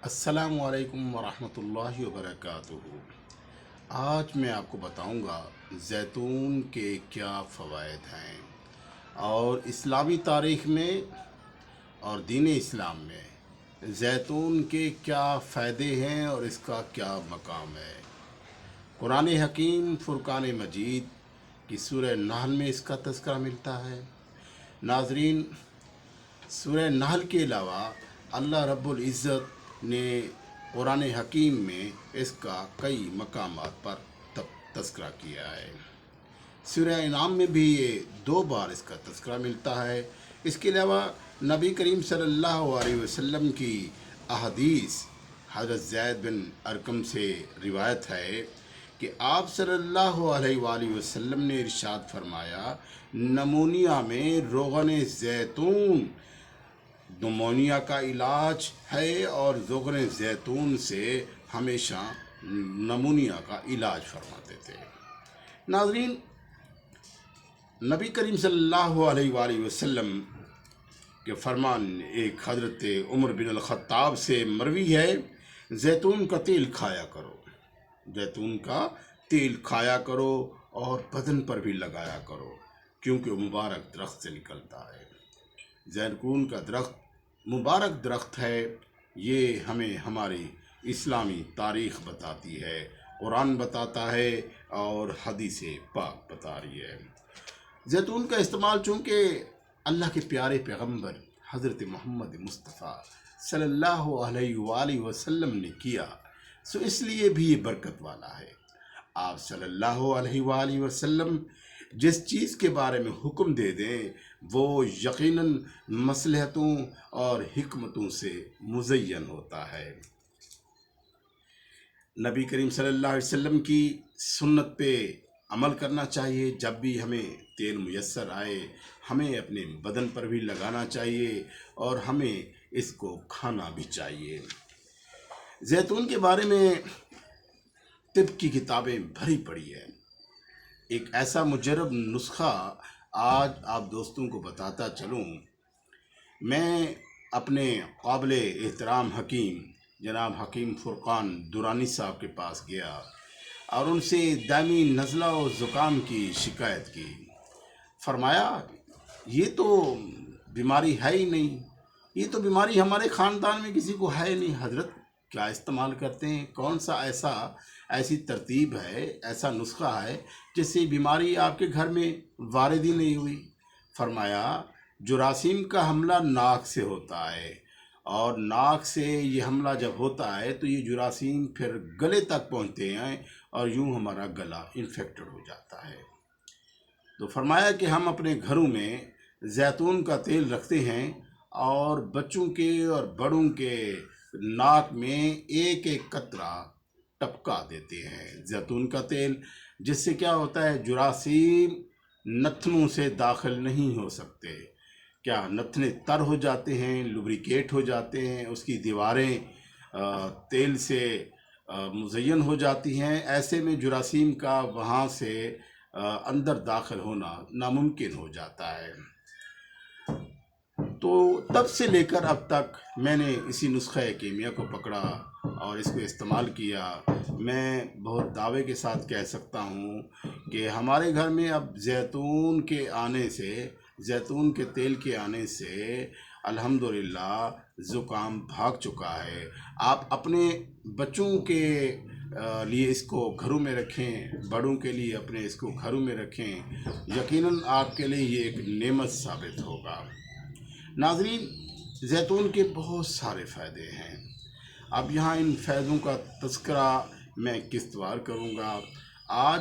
अस्सलामु अलैकुम वरहमतुल्लाहि वबरकातुहू। आज मैं आपको बताऊंगा ज़ैतून के क्या फ़वाइद हैं और इस्लामी तारीख़ में और दीन इस्लाम में ज़ैतून के क्या फ़ायदे हैं और इसका क्या मकाम है। कुरान हकीम फ़ुरक़ान मजीद की सूरह नहल में इसका तज़किरा मिलता है। नाज़रीन, सूरह नहल के अलावा अल्लाह रब्बुल इज़्ज़त ने कुरान हकीम में इसका कई मकामात पर तज़किरा किया है। सूरह इनाम में भी ये 2 बार इसका तज़किरा मिलता है। इसके अलावा नबी करीम सल्लल्लाहु अलैहि वसल्लम की अहदीस हज़रत ज़ैद बिन अरकम से रिवायत है कि आप सल्लल्लाहु अलैहि वसल्लम ने इरशाद फरमाया, नमूनिया में रोग़न ज़ैतून नमूनिया का इलाज है और रोग़न ज़ैतून से हमेशा नमूनिया का इलाज फरमाते थे। नाज़रीन, नबी करीम सल्लल्लाहु अलैहि वसल्लम के फरमान एक हज़रत उमर बिन अल-ख़त्ताब से मरवी है, ज़ैतून का तेल खाया करो, ज़ैतून का तेल खाया करो और बदन पर भी लगाया करो, क्योंकि मुबारक दरख्त से निकलता है। ज़ैतून का दरख्त मुबारक दरख्त है। ये हमें हमारी इस्लामी तारीख़ बताती है, कुरान बताता है और हदीस पाक बता रही है। ज़ैतून का इस्तेमाल चूँकि अल्लाह के प्यारे पैगम्बर हज़रत मोहम्मद मुस्तफ़ा सल्लल्लाहु अलैहि वसल्लम ने किया, सो इसलिए भी ये बरकत वाला है। आप सल्लल्लाहु अलैहि वसल्लम जिस चीज़ के बारे में हुक्म दे दें वो यकीनन मसलहतों और हिकमतों से मुज़य्यन होता है। नबी करीम सल्लल्लाहु अलैहि वसल्लम की सुन्नत पे अमल करना चाहिए। जब भी हमें तेल मुयस्सर आए हमें अपने बदन पर भी लगाना चाहिए और हमें इसको खाना भी चाहिए। ज़ैतून के बारे में तिब की किताबें भरी पड़ी है। एक ऐसा मुजरब नुस्खा आज आप दोस्तों को बताता चलूँ। मैं अपने काबिल एहतराम हकीम जनाब हकीम फ़ुरक़ान दुरानी साहब के पास गया और उनसे दामी नज़ला और ज़ुकाम की शिकायत की। फरमाया, ये तो बीमारी है ही नहीं, ये तो बीमारी हमारे ख़ानदान में किसी को है ही नहीं। हज़रत क्या इस्तेमाल करते हैं, कौन सा ऐसी तरतीब है, ऐसा नुस्खा है जिससे बीमारी आपके घर में वारिद ही नहीं हुई। फरमाया, जुरासीम का हमला नाक से होता है और नाक से ये हमला जब होता है तो ये जुरासीम फिर गले तक पहुंचते हैं और यूं हमारा गला इन्फेक्टेड हो जाता है। तो फरमाया कि हम अपने घरों में ज़ैतून का तेल रखते हैं और बच्चों के और बड़ों के नाक में एक एक कतरा टपका देते हैं ज़ैतून का तेल, जिससे क्या होता है, जुरासीम नथनों से दाखिल नहीं हो सकते। क्या नथने तर हो जाते हैं, लुब्रिकेट हो जाते हैं, उसकी दीवारें तेल से मुज़य्यन हो जाती हैं। ऐसे में जुरासीम का वहाँ से अंदर दाखिल होना नामुमकिन हो जाता है। तो तब से लेकर अब तक मैंने इसी नुस्खे कीमिया को पकड़ा और इसको इस्तेमाल किया। मैं बहुत दावे के साथ कह सकता हूँ कि हमारे घर में अब ज़ैतून के आने से, ज़ैतून के तेल के आने से अल्हम्दुलिल्लाह ज़ुकाम भाग चुका है। आप अपने बच्चों के लिए इसको घरों में रखें, बड़ों के लिए अपने इसको घरों में रखें, यकीनन आपके लिए ये एक नेमत साबित होगा। नाज़रीन, ज़ैतून के बहुत सारे फ़ायदे हैं। अब यहाँ इन फ़ायदों का तज़किरा मैं किस्तवार करूँगा। आज